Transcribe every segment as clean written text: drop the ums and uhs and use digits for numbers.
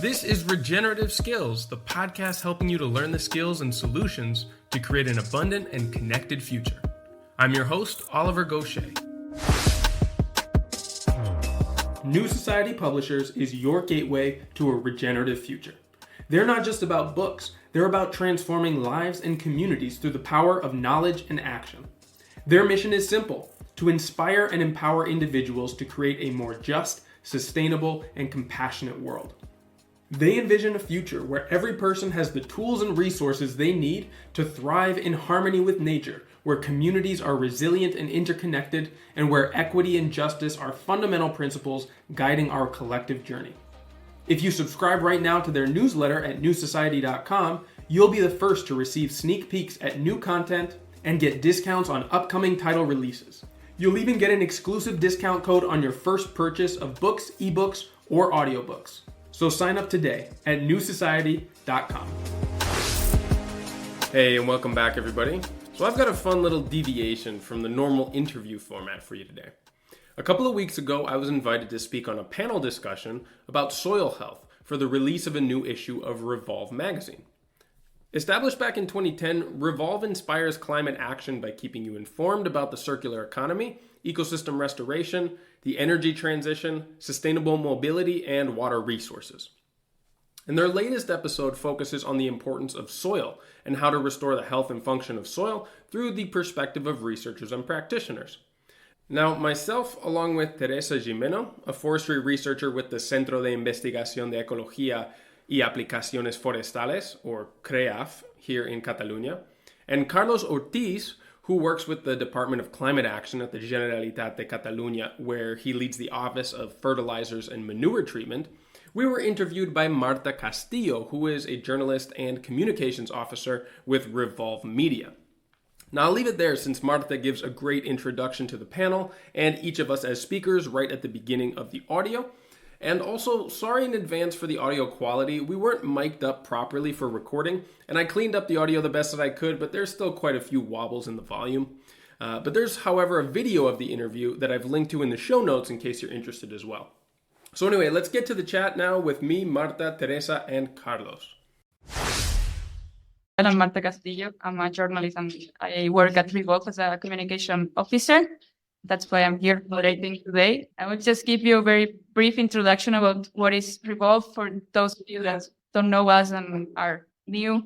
This is Regenerative Skills, the podcast helping you to learn the skills and solutions to create an abundant and connected future. I'm your host, Oliver Gaucher. New Society Publishers is your gateway to a regenerative future. They're not just about books, they're about transforming lives and communities through the power of knowledge and action. Their mission is simple: to inspire and empower individuals to create a more just, sustainable, and compassionate world. They envision a future where every person has the tools and resources they need to thrive in harmony with nature, where communities are resilient and interconnected, and where equity and justice are fundamental principles guiding our collective journey. If you subscribe right now to their newsletter at newsociety.com, you'll be the first to receive sneak peeks at new content and get discounts on upcoming title releases. You'll even get an exclusive discount code on your first purchase of books, ebooks, or audiobooks. So sign up today at newsociety.com. Hey, and welcome back, everybody. So I've got a fun little deviation from the normal interview format for you today. A couple of weeks ago, I was invited to speak on a panel discussion about soil health for the release of a new issue of REVOLVE magazine. Established back in 2010, REVOLVE inspires climate action by keeping you informed about the circular economy, ecosystem restoration, the energy transition, sustainable mobility, and water resources. And their latest episode focuses on the importance of soil and how to restore the health and function of soil through the perspective of researchers and practitioners. Now, myself, along with Teresa Gimeno, a forestry researcher with the Centro de Investigación de Ecologia y Aplicaciones Forestales, or CREAF, here in Catalunya, and Carlos Ortiz, who works with the Department of Climate Action at the Generalitat de Catalunya, where he leads the Office of Fertilizers and Manure Treatment, we were interviewed by Marta Castillo, who is a journalist and communications officer with REVOLVE Media. Now, I'll leave it there since Marta gives a great introduction to the panel and each of us as speakers right at the beginning of the audio. And also, sorry in advance for the audio quality. We weren't mic'd up properly for recording, and I cleaned up the audio the best that I could, but there's still quite a few wobbles in the volume. But there's, however, a video of the interview that I've linked to in the show notes in case you're interested as well. So anyway, let's get to the chat now with me, Marta, Teresa, and Carlos. I'm Marta Castillo. I'm a journalist and I work at REVOLVE as a communication officer. That's why I'm here moderating today. I will just give you a very brief introduction about what is REVOLVE for those of you that don't know us and are new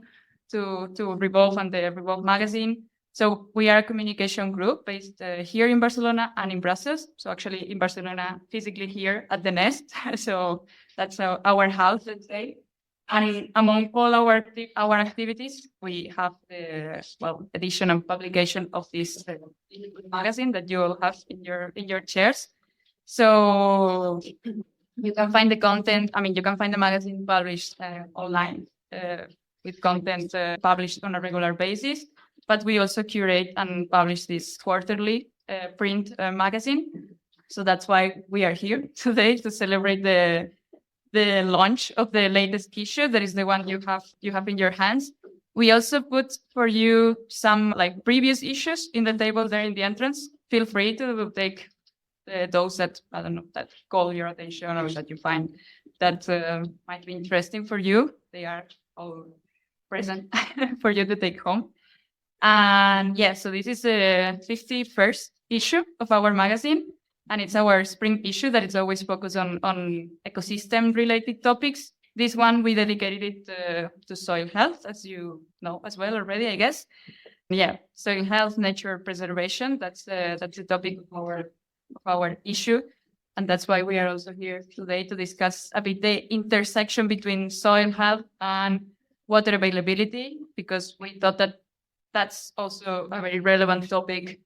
to REVOLVE and the REVOLVE magazine. So we are a communication group based here in Barcelona and in Brussels. So actually in Barcelona, physically here at the Nest. So that's our house, let's say. And among all our activities, we have the edition and publication of this magazine that you all have in your chairs. So you can find the content. You can find the magazine published online with content published on a regular basis. But we also curate and publish this quarterly print magazine. So that's why we are here today to celebrate the launch of the latest issue. That is the one you have in your hands. We also put for you some previous issues in the table there in the entrance. Feel free to take those that that call your attention or that you find that might be interesting for you. They are all present for you to take home. And so this is the 51st issue of our magazine. And it's our spring issue that is always focused on ecosystem-related topics. This one, we dedicated it to soil health, as you know as well already, I guess. Soil health, nature preservation, that's the topic of our issue. And that's why we are also here today to discuss a bit the intersection between soil health and water availability, because we thought that that's also a very relevant topic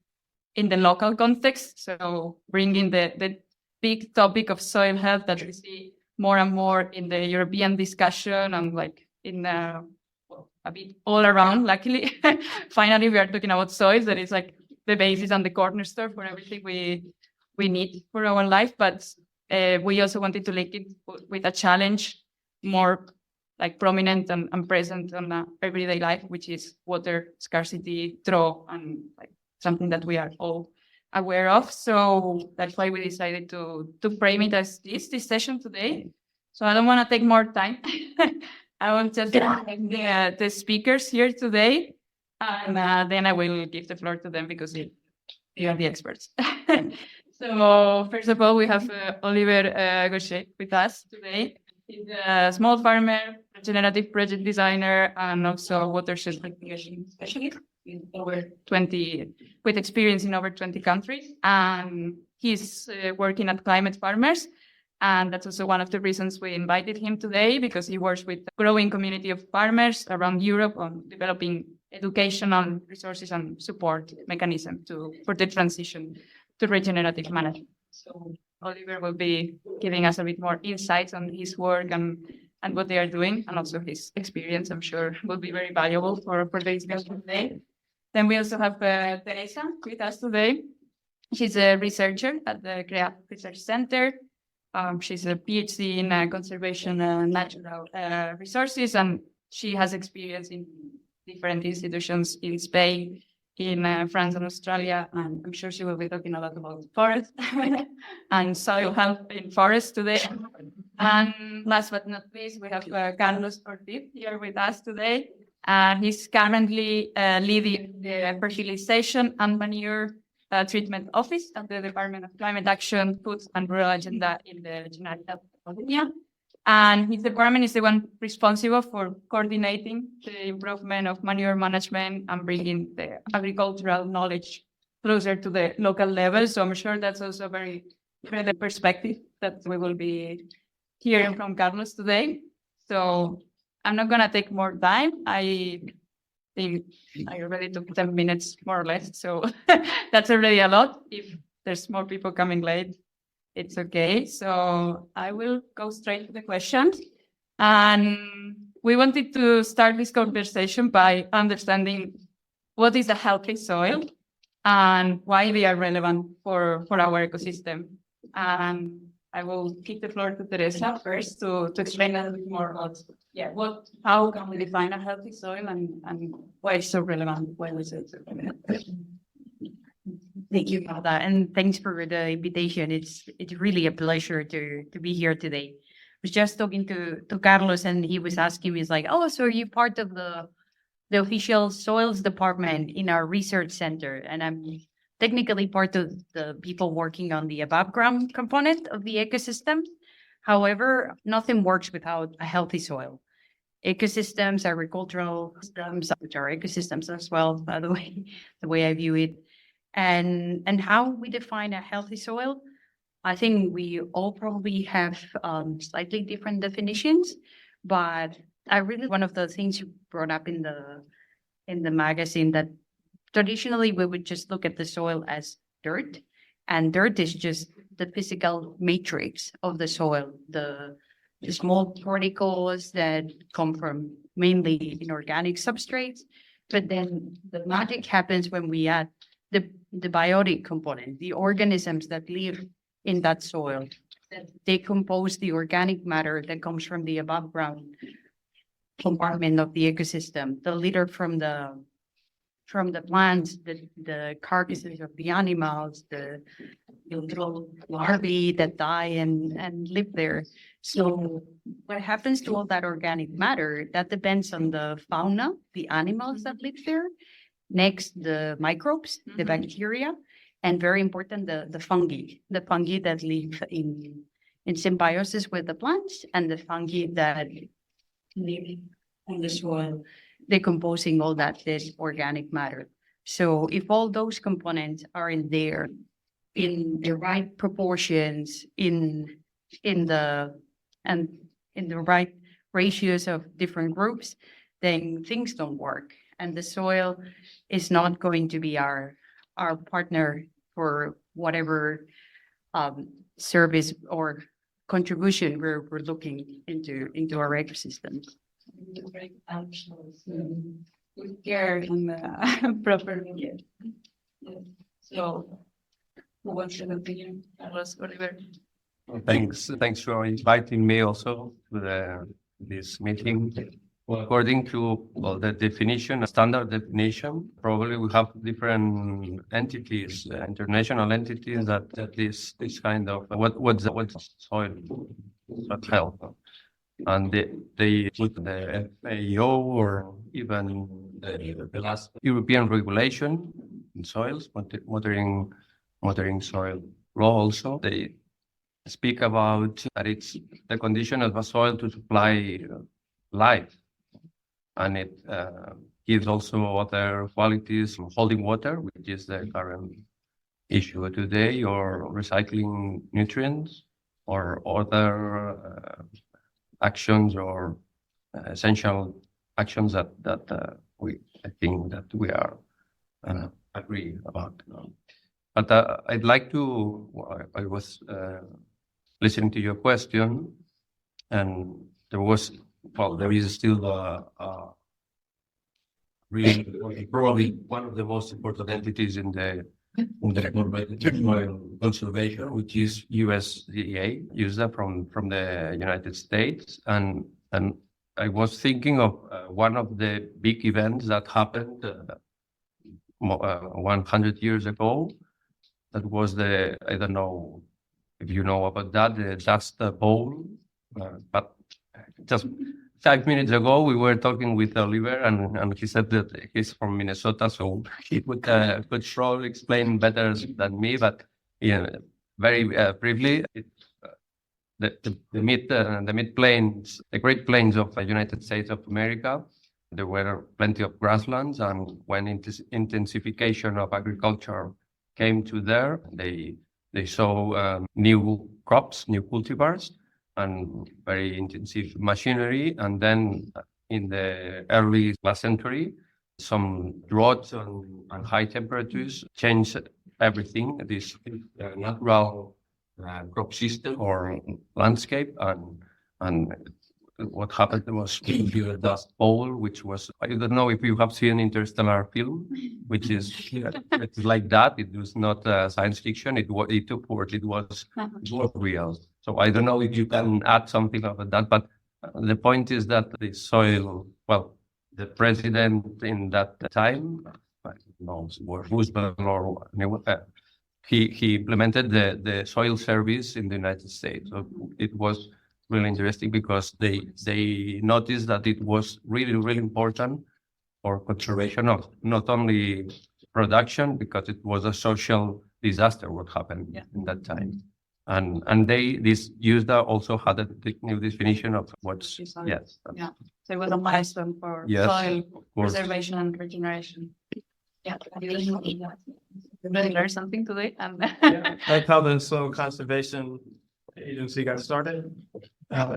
in the local context. So bringing the big topic of soil health that we see more and more in the European discussion and in a bit all around, luckily. Finally, we are talking about soil that is the basis and the cornerstone for everything we need for our life. But we also wanted to link it with a challenge more prominent and present on everyday life, which is water scarcity, drought, and something that we are all aware of. So that's why we decided to frame it as this session today. So I don't want to take more time. I will just thank the speakers here today, and then I will give the floor to them because you are the experts. So first of all, we have Oliver Gaucher with us today. He's a small farmer, regenerative project designer, and also watershed mitigation specialist with experience in over 20 countries. And he's working at Climate Farmers. And that's also one of the reasons we invited him today, because he works with a growing community of farmers around Europe on developing educational resources and support mechanism for the transition to regenerative management. So Oliver will be giving us a bit more insights on his work and what they are doing, and also his experience, I'm sure, will be very valuable for the discussion today. Then we also have Teresa with us today. She's a researcher at the CREAF Research Center. She's a PhD in conservation and natural resources, and she has experience in different institutions in Spain, in France and Australia, and I'm sure she will be talking a lot about forest and soil health in forests today. And last but not least, we have Carlos Ortiz here with us today. He's currently leading the fertilization and manure treatment office at the Department of Climate Action, Food and Rural Agenda in the Generalitat de Catalunya. And his department is the one responsible for coordinating the improvement of manure management and bringing the agricultural knowledge closer to the local level. So I'm sure that's also a very different perspective that we will be hearing from Carlos today. So I'm not going to take more time. I think I already took 10 minutes, more or less. So that's already a lot. If there's more people coming late, it's okay. So I will go straight to the questions. And we wanted to start this conversation by understanding what is a healthy soil and why they are relevant for our ecosystem. And I will give the floor to Teresa first to explain a little bit more about how can we define a healthy soil and why it's so relevant, why is it so relevant. Thank you, Marta, and thanks for the invitation. It's really a pleasure to be here today. I was just talking to Carlos, and he was asking me, he's like, "Oh, so are you part of the official soils department in our research center?" And I'm technically part of the people working on the above ground component of the ecosystem. However, nothing works without a healthy soil. Ecosystems, agricultural systems, which are ecosystems as well, by the way I view it. And how we define a healthy soil, I think we all probably have slightly different definitions, but one of the things you brought up in the magazine, that traditionally we would just look at the soil as dirt, and dirt is just the physical matrix of the soil, the small particles that come from mainly inorganic substrates. But then the magic happens when we add the biotic component, the organisms that live in that soil, that decompose the organic matter that comes from the above ground compartment of the ecosystem, the litter from the plants, the carcasses of the animals, the little larvae that die and live there. So what happens to all that organic matter, that depends on the fauna, the animals that live there. Next, the microbes, the bacteria, and very important, the fungi that live in symbiosis with the plants, and the fungi that live on the soil, decomposing all that organic matter. So if all those components are in there in the right proportions, in the right ratios of different groups, then things don't work. And the soil is not going to be our partner for whatever service or contribution we're looking into our ecosystems. With care and proper care. So, who wants to continue? Carlos, Oliver. Thanks for inviting me also to this meeting. According to the definition, a standard definition, probably we have different entities, international entities that is this kind of what's soil. not health. And they put the FAO or even the last European regulation in soils, monitoring soil law also. They speak about that it's the condition of the soil to supply life. And it gives also other qualities, holding water, which is the current issue today, or recycling nutrients, or other actions or essential actions that I think that we are agree about. But I'd like to. I was listening to your question, and there is still really probably one of the most important entities in the conservation, which is USDA, USDA from the United States, and I was thinking of one of the big events that happened 100 years ago. That was I don't know if you know about that, the Dust Bowl, but just 5 minutes ago, we were talking with Oliver, and he said that he's from Minnesota, so he could surely explain better than me. But very briefly, the mid plains, the Great Plains of the United States of America, there were plenty of grasslands, and when intensification of agriculture came to there, they saw new crops, new cultivars, and very intensive machinery. And then in the early last century, some droughts and high temperatures changed everything. This natural crop system or landscape, and what happened was the Dust Bowl, which was, I don't know if you have seen Interstellar film, which is it's like that. It was not science fiction. It took work. It was real. So I don't know if you can add something about that, but the point is that the soil, the president in that time, I don't know, Roosevelt or he implemented the soil service in the United States. So it was really interesting because they noticed that it was really, really important for conservation of not only production, because it was a social disaster what happened in that time. And this USDA also had a new definition of what's so it was a milestone for soil preservation and regeneration. Yeah, really learned something today. That's how the Soil Conservation Agency got started.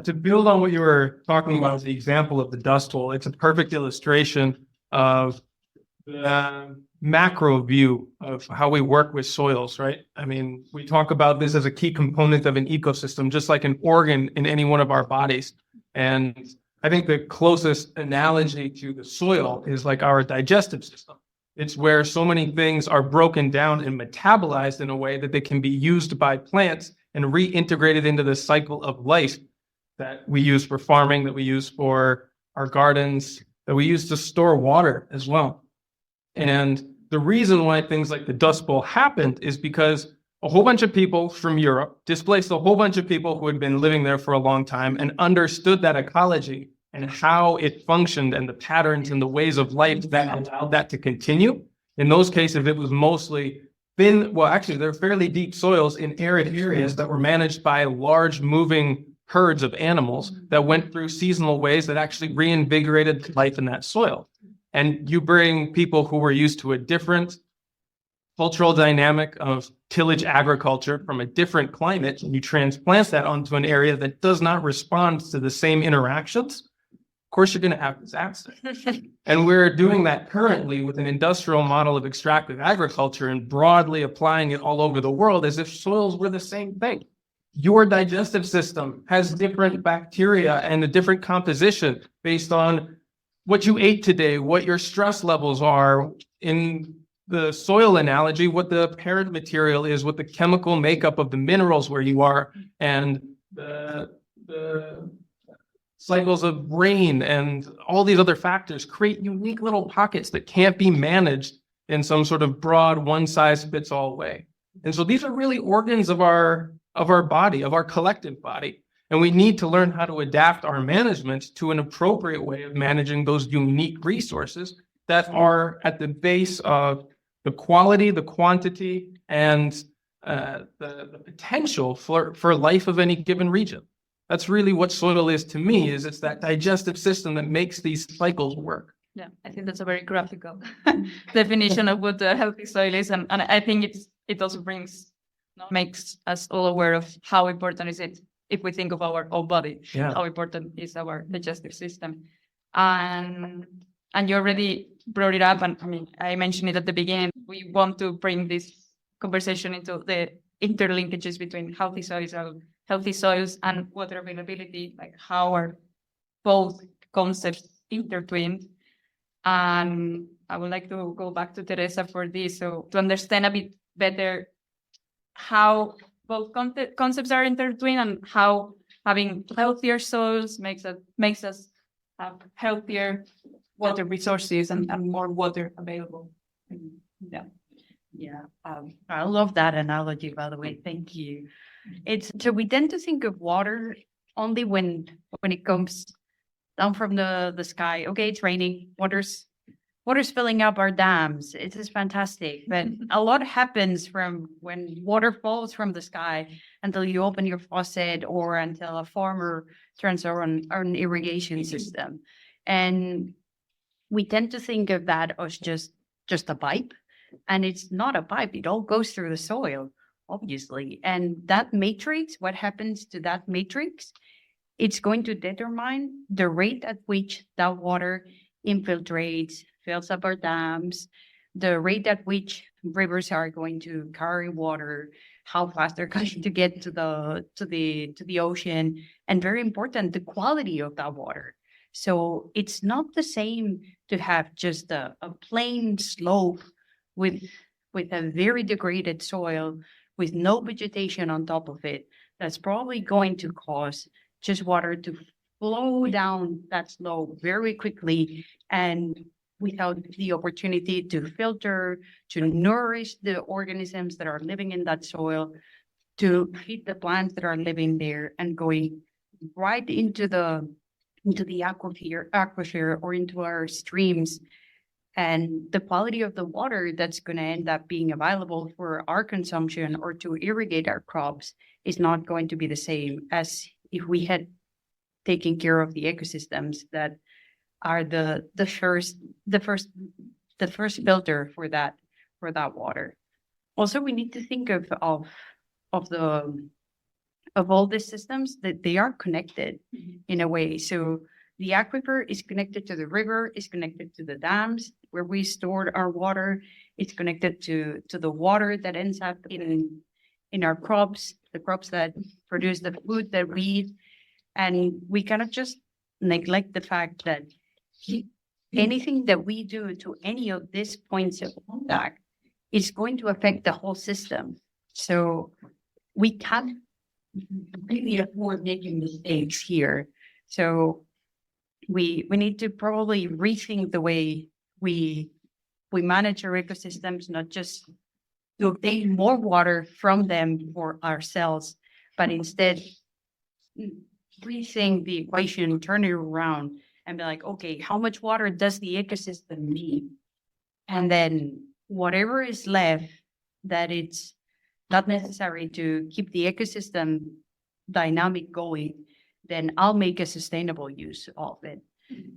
To build on what you were talking about, the example of the Dust Bowl, it's a perfect illustration of the macro view of how we work with soils, right? I mean, we talk about this as a key component of an ecosystem, just like an organ in any one of our bodies. And I think the closest analogy to the soil is like our digestive system. It's where so many things are broken down and metabolized in a way that they can be used by plants and reintegrated into the cycle of life that we use for farming, that we use for our gardens, that we use to store water as well. And the reason why things like the Dust Bowl happened is because a whole bunch of people from Europe displaced a whole bunch of people who had been living there for a long time and understood that ecology and how it functioned and the patterns and the ways of life that allowed that to continue. In those cases, it was mostly they're fairly deep soils in arid areas that were managed by large moving herds of animals that went through seasonal ways that actually reinvigorated life in that soil. And you bring people who were used to a different cultural dynamic of tillage agriculture from a different climate, and you transplant that onto an area that does not respond to the same interactions, of course, you're going to have disaster. And we're doing that currently with an industrial model of extractive agriculture and broadly applying it all over the world as if soils were the same thing. Your digestive system has different bacteria and a different composition based on what you ate today, what your stress levels are. In the soil analogy, what the parent material is, what the chemical makeup of the minerals where you are, and the cycles of rain and all these other factors create unique little pockets that can't be managed in some sort of broad one-size-fits-all way. And so these are really organs of our body, of our collective body. And we need to learn how to adapt our management to an appropriate way of managing those unique resources that are at the base of the quality, the quantity, and the potential for life of any given region. That's really what soil is to me, is it's that digestive system that makes these cycles work. Yeah, I think that's a very graphical definition of what a healthy soil is. And I think it also makes us all aware of how important is it if we think of our whole body, how important is our digestive system. And you already brought it up, and I mean, I mentioned it at the beginning. We want to bring this conversation into the interlinkages between healthy soils and water availability, like how are both concepts intertwined. And I would like to go back to Teresa for this, so to understand a bit better how both concepts are intertwined and how having healthier soils makes us have healthier water resources and more water available. Yeah. I love that analogy, by the way. Thank you. So we tend to think of water only when it comes down from the sky. Okay, it's raining. Water's filling up our dams. It is fantastic. But a lot happens from when water falls from the sky until you open your faucet or until a farmer turns on an irrigation system. And we tend to think of that as just a pipe. And it's not a pipe. It all goes through the soil, obviously. And that matrix, what happens to that matrix, it's going to determine the rate at which that water infiltrates, fills up our dams, the rate at which rivers are going to carry water, how fast they're going to get to the ocean, and very important, the quality of that water. So it's not the same to have just a plain slope with a very degraded soil, with no vegetation on top of it. That's probably going to cause just water to flow down that slope very quickly and without the opportunity to filter, to nourish the organisms that are living in that soil, to feed the plants that are living there, and going right into the aquifer or into our streams. And the quality of the water that's going to end up being available for our consumption or to irrigate our crops is not going to be the same as if we had taken care of the ecosystems that are the first filter for that water. Also, we need to think of all these systems that they are connected in a way. So the aquifer is connected to the river, is connected to the dams where we stored our water. It's connected to the water that ends up in our crops, the crops that produce the food that we eat. And we cannot just neglect the fact that anything that we do to any of these points of contact is going to affect the whole system. So we can't really afford making mistakes here. So we need to probably rethink the way we manage our ecosystems, not just to obtain more water from them for ourselves, but instead rethink the equation, turn it around and be like, okay, how much water does the ecosystem need? And then whatever is left that it's not necessary to keep the ecosystem dynamic going, then I'll make a sustainable use of it.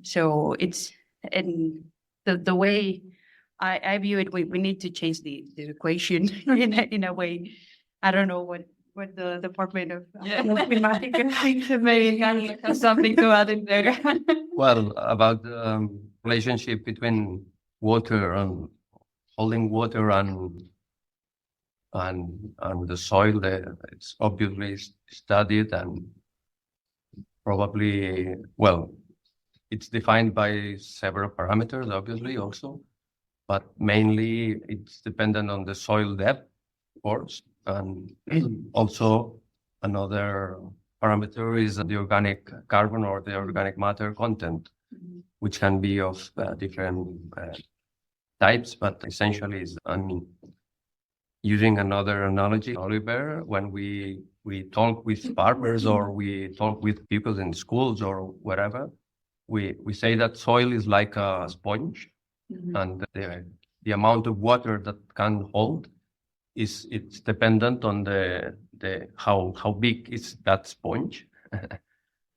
So it's, and the way I view it, we need to change the equation in a way. I don't know what the Department of thinks, maybe has something to add in there. Well, about the relationship between water and holding water and the soil, it's obviously studied and probably, well, it's defined by several parameters, obviously, also, but mainly it's dependent on the soil depth, of course, and also another parameter is the organic carbon or the organic matter content, which can be of different types, but essentially is, I mean, using another analogy, Oliver, when we talk with farmers or we talk with people in schools or wherever, we say that soil is like a sponge, and the amount of water that can hold it's dependent on the how big is that sponge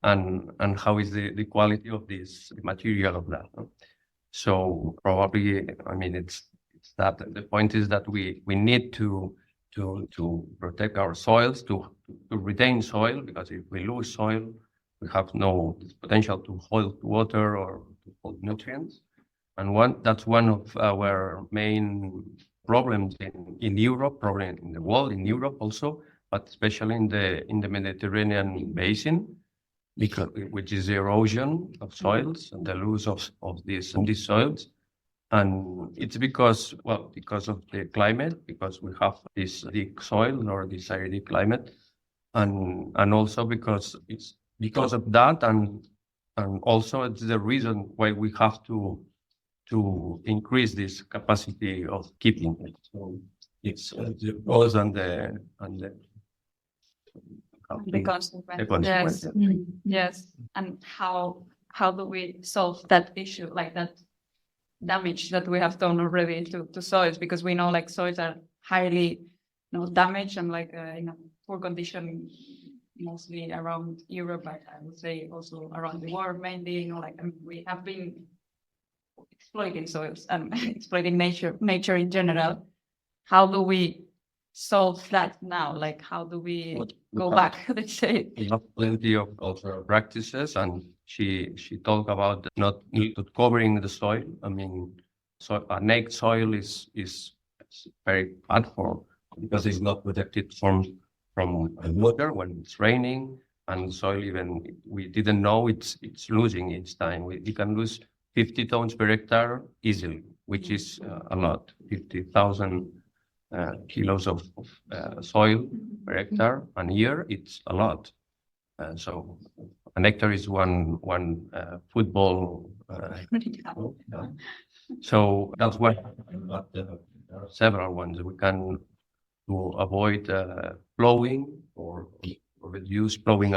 and how is the quality of this material of that. So probably, I mean, it's that the point is that we need to protect our soils, to retain soil, because if we lose soil, we have no potential to hold water or to hold nutrients. And that's one of our main problems in Europe, probably in the world, in Europe also, but especially in the Mediterranean basin, which is the erosion of soils and the loss of these soils. And it's because of the climate, because we have this deep soil or this arid climate, and also because of that, and also it's the reason why we have to increase this capacity of keeping it. So it's the cause and the consequence. Yes. Yes. And how do we solve that issue, like that damage that we have done already to soils? Because we know like soils are highly damaged and like in a poor condition, mostly around Europe, but I would say also around the world, mainly. We have been exploiting soils and exploiting nature in general. How do we solve that now? Like, how do we go back? Let's say we have plenty of also practices, and she talked about not covering the soil. I mean, so a naked soil is very bad because it's not protected from water when it's raining, and soil even we didn't know it's losing each time. We can lose 50 tons per hectare easily, which is a lot. 50,000 kilos of soil per hectare a year. It's a lot. So an hectare is one football. So that's why there are several ones we can to avoid plowing or reduce plowing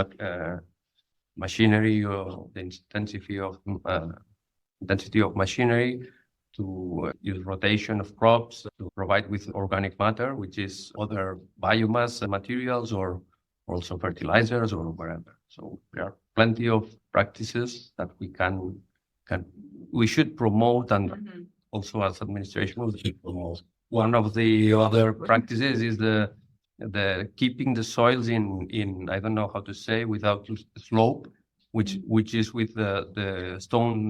machinery or the intensity of machinery, to use rotation of crops, to provide with organic matter, which is other biomass materials or also fertilizers or whatever. So there are plenty of practices that we should promote, and also as administration we should promote. One of the other practices is the keeping the soils in I don't know how to say, without slope, which is with the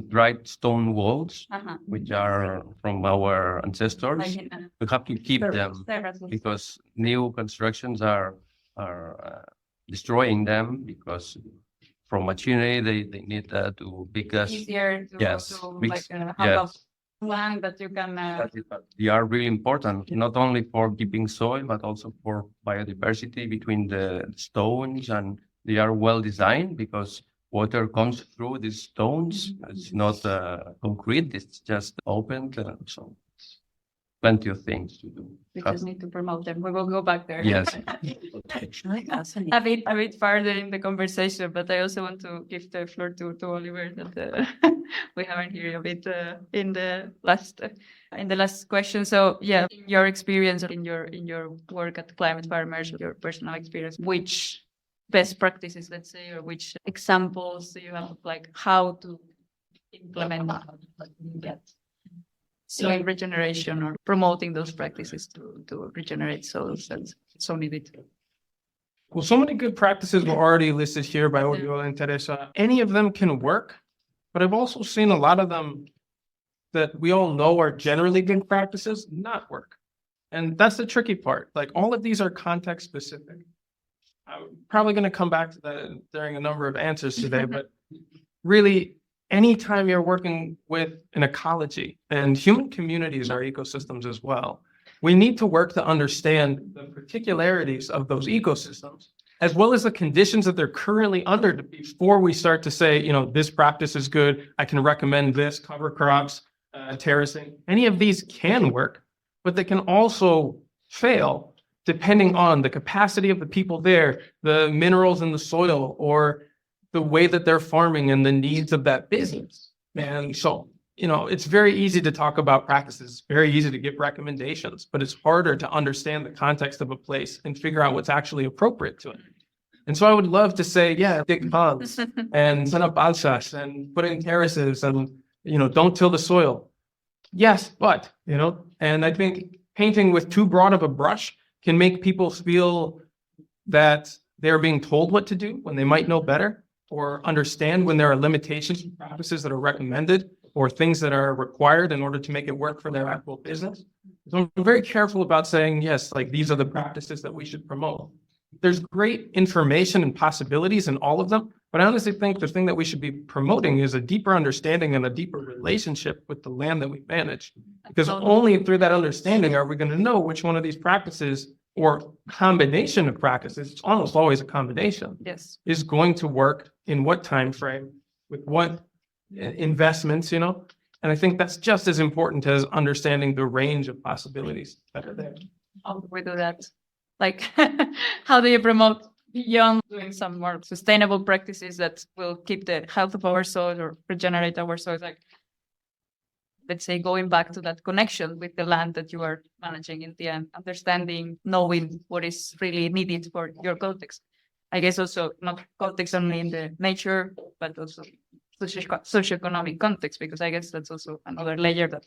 dried stone walls, which are from our ancestors. We have to keep them because new constructions are destroying them, because from machinery they need to because easier to have a land that you can. They are really important, not only for keeping soil, but also for biodiversity between the stones, and they are well designed because water comes through these stones. It's not concrete, it's just opened. So plenty of things to do. We just need to promote them. We will go back there. Yes. a bit farther in the conversation, but I also want to give the floor to Oliver that we haven't heard a bit in the last question. So yeah, in your experience, in your work at Climate Farmers, your personal experience, which best practices, let's say, or which examples do you have of like how to implement that soil regeneration or promoting those practices to regenerate soils that's so needed? Well, so many good practices were already listed here by Oriol and Teresa. Any of them can work, but I've also seen a lot of them that we all know are generally good practices not work. And that's the tricky part. Like, all of these are context specific. I'm probably going to come back to that during a number of answers today, but really, anytime you're working with an ecology, and human communities are ecosystems as well, we need to work to understand the particularities of those ecosystems, as well as the conditions that they're currently under before we start to say, this practice is good, I can recommend this, cover crops, terracing. Any of these can work, but they can also fail depending on the capacity of the people there, the minerals in the soil, or the way that they're farming and the needs of that business. And so, it's very easy to talk about practices, very easy to give recommendations, but it's harder to understand the context of a place and figure out what's actually appropriate to it. And so I would love to say, yeah, dig ponds and set up balsas and put in terraces and, don't till the soil. Yes, but, and I think painting with too broad of a brush can make people feel that they're being told what to do when they might know better, or understand when there are limitations and practices that are recommended or things that are required in order to make it work for their actual business. So I'm very careful about saying, yes, like these are the practices that we should promote. There's great information and possibilities in all of them, but I honestly think the thing that we should be promoting is a deeper understanding and a deeper relationship with the land that we manage. Because only through that understanding are we going to know which one of these practices or combination of practices, it's almost always a combination, Yes. is going to work in what time frame, with what investments, And I think that's just as important as understanding the range of possibilities that are there. How do we do that? Like, how do you promote beyond doing some more sustainable practices that will keep the health of our soil or regenerate our soil? Like, let's say, going back to that connection with the land that you are managing in the end, understanding, knowing what is really needed for your context. I guess also not context only in the nature, but also socioeconomic context, because I guess that's also another layer that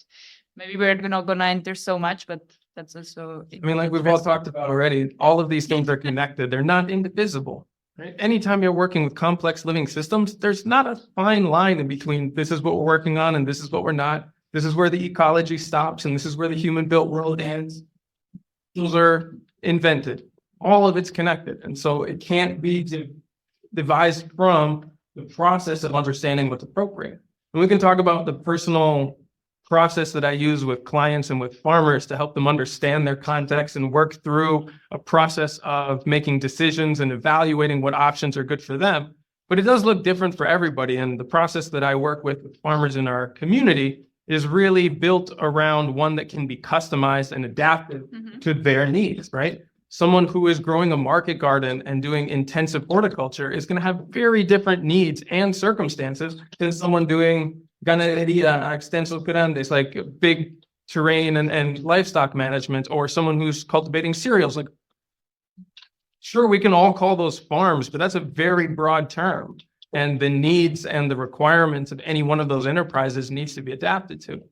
maybe we're not going to enter so much, but that's also. I mean, like we've all talked about already, all of these things are connected. They're not indivisible. Right? Anytime you're working with complex living systems, there's not a fine line in between this is what we're working on and this is what we're not. This is where the ecology stops and this is where the human-built world ends. Those are invented. All of it's connected. And so it can't be devised from the process of understanding what's appropriate. And we can talk about the personal process that I use with clients and with farmers to help them understand their context and work through a process of making decisions and evaluating what options are good for them. But it does look different for everybody. And the process that I work with farmers in our community is really built around one that can be customized and adapted to their needs, right? Someone who is growing a market garden and doing intensive horticulture is going to have very different needs and circumstances than someone doing ganadería extensos grandes, like big terrain and livestock management, or someone who's cultivating cereals. Like, sure, we can all call those farms, but that's a very broad term. And the needs and the requirements of any one of those enterprises needs to be adapted to.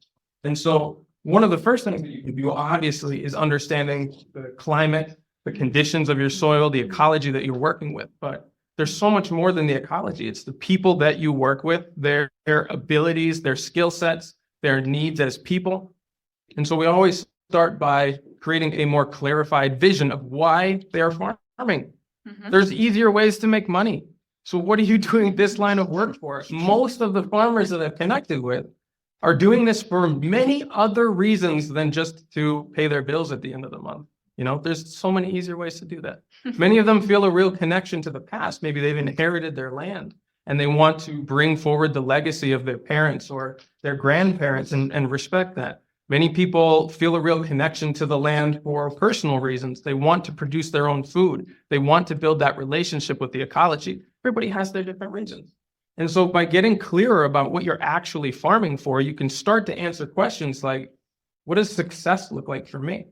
And so one of the first things that you can do, obviously, is understanding the climate, the conditions of your soil, the ecology that you're working with. But there's so much more than the ecology. It's the people that you work with, their abilities, their skill sets, their needs as people. And so we always start by creating a more clarified vision of why they are farming. There's easier ways to make money. So what are you doing this line of work for? Most of the farmers that I've connected with are doing this for many other reasons than just to pay their bills at the end of the month. There's so many easier ways to do that. Many of them feel a real connection to the past. Maybe they've inherited their land and they want to bring forward the legacy of their parents or their grandparents and respect that. Many people feel a real connection to the land for personal reasons. They want to produce their own food. They want to build that relationship with the ecology. Everybody has their different reasons. And so by getting clearer about what you're actually farming for, you can start to answer questions like, what does success look like for me?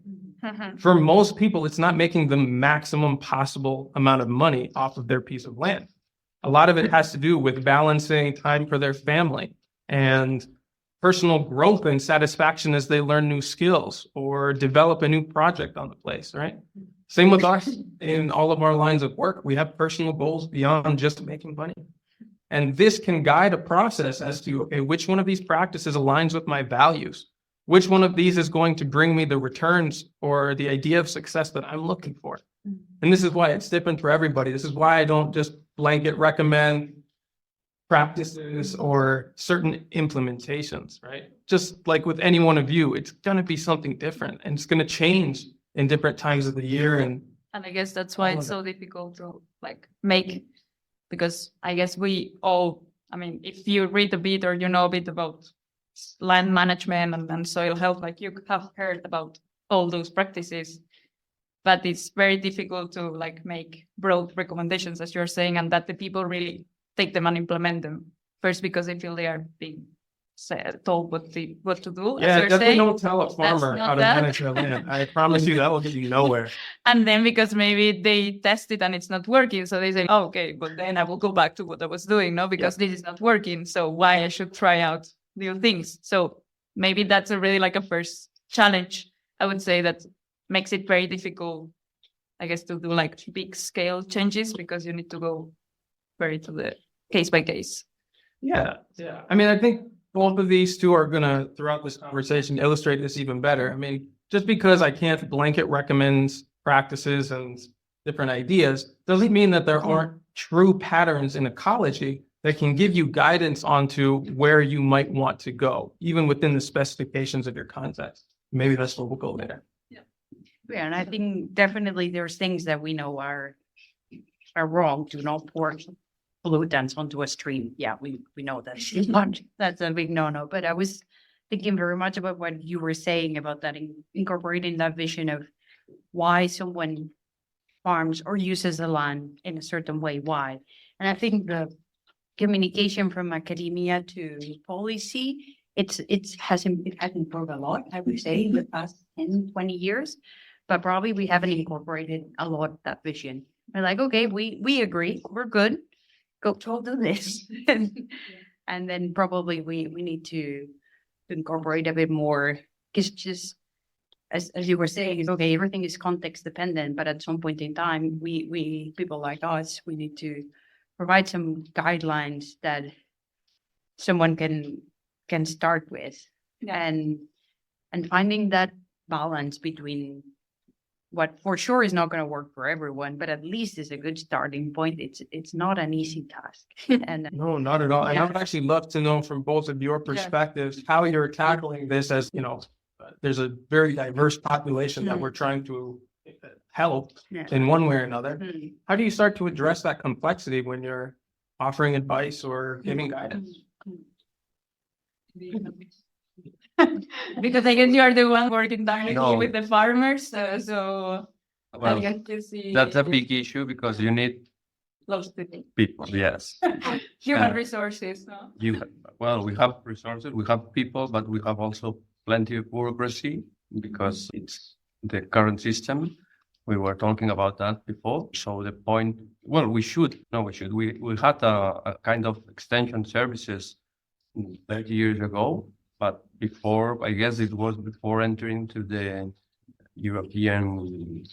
For most people, it's not making the maximum possible amount of money off of their piece of land. A lot of it has to do with balancing time for their family and personal growth and satisfaction as they learn new skills or develop a new project on the place, right? Same with us in all of our lines of work. We have personal goals beyond just making money. And this can guide a process as to, okay, which one of these practices aligns with my values? Which one of these is going to bring me the returns or the idea of success that I'm looking for? And this is why it's different for everybody. This is why I don't just blanket recommend practices or certain implementations, right? Just like with any one of you, it's going to be something different and it's going to change in different times of the year. And I guess that's why it's so difficult to make, because I guess we all, if you read a bit or you know a bit about land management and soil health, like you have heard about all those practices, but it's very difficult to like make broad recommendations, as you're saying, and that the people really take them and implement them first because they feel they are being told what to do. Yeah, as you're definitely saying. don't tell a farmer not how to that. manage their land. I promise you that will get you nowhere. And then because maybe they test it and it's not working, so they say, oh, okay, but then I will go back to what I was doing, no, because this is not working. So why I should try out new things? So maybe that's a really like a first challenge, I would say, that makes it very difficult, I guess, to do like big scale changes because you need to go very to the case by case. Yeah. I mean, I think both of these two are going to, throughout this conversation, illustrate this even better. I mean, just because I can't blanket recommend practices and different ideas doesn't mean that there aren't true patterns in ecology that can give you guidance onto where you might want to go, even within the specifications of your context. Maybe that's where we'll go later. Yeah, and I think definitely there's things that we know are wrong. Do not pour pollutants onto a stream. Yeah, we know that's a big no-no. But I was thinking very much about what you were saying about that, incorporating that vision of why someone farms or uses the land in a certain way. Why? And I think the communication from academia to policy, it has improved a lot, I would say, in the past 10, 20 years. But probably we haven't incorporated a lot of that vision. We're like, okay, we agree, we're good. Go do this. And then probably we need to incorporate a bit more, because just as you were saying, okay, everything is context dependent, but at some point in time, we people like us, we need to provide some guidelines that someone can start with. And finding that balance between what for sure is not going to work for everyone, but at least is a good starting point. It's not an easy task. And No, not at all. And I would actually love to know from both of your perspectives how you're tackling this, as you know, there's a very diverse population that we're trying to help in one way or another. How do you start to address that complexity when you're offering advice or giving guidance? Because I guess you are the one working directly No. with the farmers, so I Well, get to see that's a big issue because you need close to the people. Yes. human Uh, resources. No? We have resources, we have people, but we have also plenty of bureaucracy because it's the current system. We were talking about that before. So the point, we had a kind of extension services 30 years ago, but before, I guess it was before entering to the European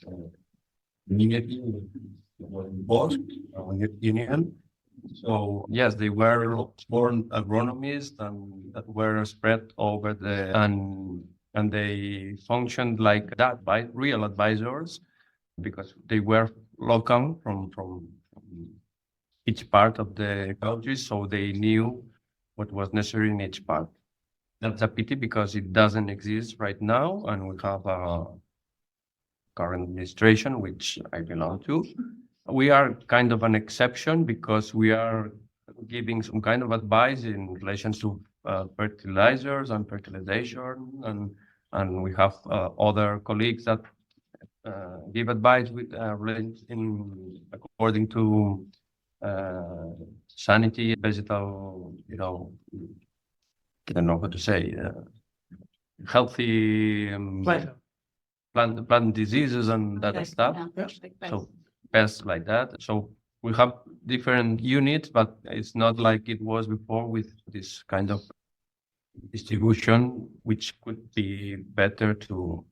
Union. So yes, they were born agronomists and that were spread over and they functioned like that by real advisors because they were local from each part of the country, so they knew what was necessary in each part. That's a pity because it doesn't exist right now, and we have a current administration, which I belong to. We are kind of an exception because we are giving some kind of advice in relation to fertilizers and fertilization, and we have other colleagues that give advice with according to sanity, vegetal, I don't know what to say, healthy plant diseases and that stuff. So pests like that. So we have different units, but it's not like it was before with this kind of distribution, which could be better to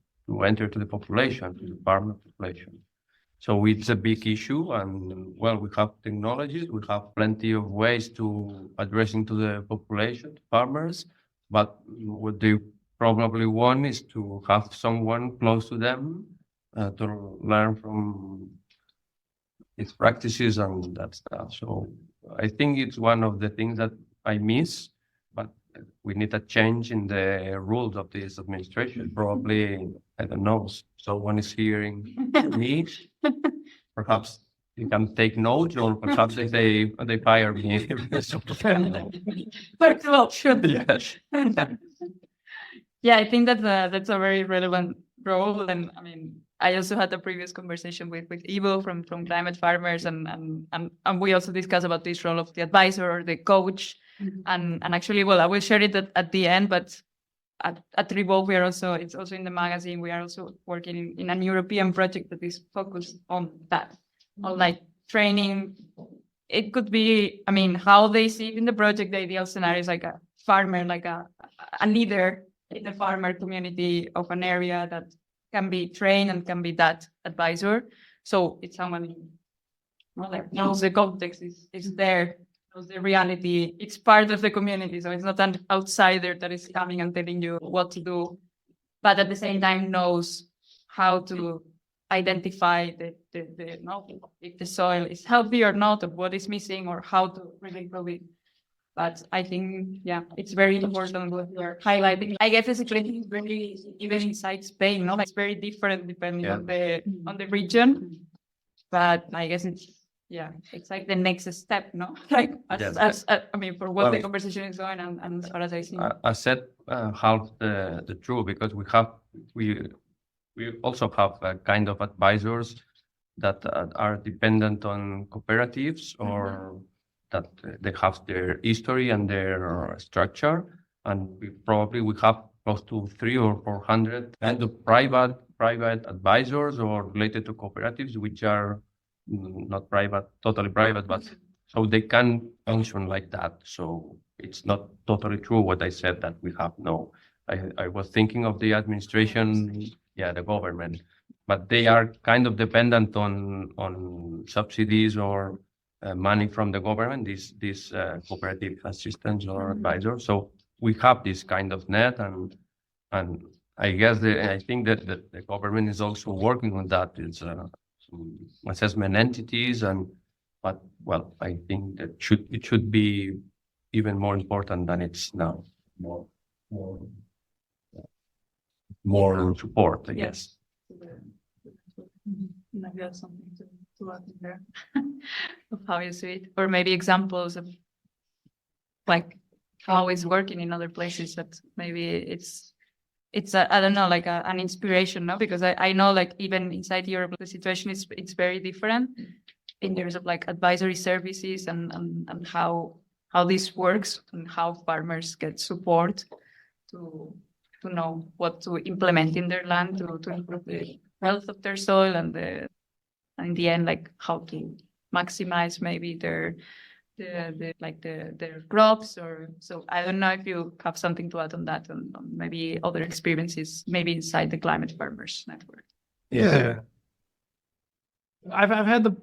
enter to the population, to the farmer population. So it's a big issue, and we have technologies, we have plenty of ways to addressing to the population, farmers, but what they probably want is to have someone close to them to learn from its practices and that stuff. So I think it's one of the things that I miss, but we need a change in the rules of this administration. Probably, I don't know, someone is hearing me. Perhaps you can take notes, or perhaps they fire me. First of all, sure. Yes. Yeah, I think that's a very relevant role, and I mean, I also had a previous conversation with Ivo from Climate Farmers, and we also discussed about this role of the advisor or the coach. And actually, well, I will share it at the end, but at REVOLVE, it's also in the magazine, we are also working in an European project that is focused on that, on like training. It could be, I mean, how they see it in the project, the ideal scenario is like a farmer, like a leader in the farmer community of an area that can be trained and can be that advisor. So it's someone who like knows the context, is there, knows the reality, it's part of the community. So it's not an outsider that is coming and telling you what to do, but at the same time knows how to identify if the soil is healthy or not, or what is missing, or how to really improve it. But I think, yeah, it's very important what you're highlighting. I guess the situation is very, even inside Spain, no? Like, it's very different depending on the region. But I guess it's like the next step, no? Like, I mean, for what the conversation is going, and as far as I see. I said half the truth, because we also have a kind of advisors that are dependent on cooperatives, or that they have their history and their structure, and we have close to 300 or 400 kind of private advisors or related to cooperatives, which are not totally private, but so they can function like that. So it's not totally true what I said, that we have no. I was thinking of the administration, the government, but they are kind of dependent on subsidies or money from the government, these cooperative assistants or advisors. So we have this kind of net, and I guess I think that the government is also working on that. It's some assessment entities, but I think that it should be even more important than it's now. More support, I guess. Maybe that's something to add in there of how you see it, or maybe examples of like how it's working in other places that maybe it's I don't know, like an inspiration, no? Because I know, like, even inside Europe, the situation it's very different in terms of like advisory services and how this works, and how farmers get support to know what to implement in their land to improve the health of their soil, and in the end, like, how to maximize maybe their crops. Or so I don't know if you have something to add on that, and maybe other experiences maybe inside the Climate Farmers Network. Yeah, I've had the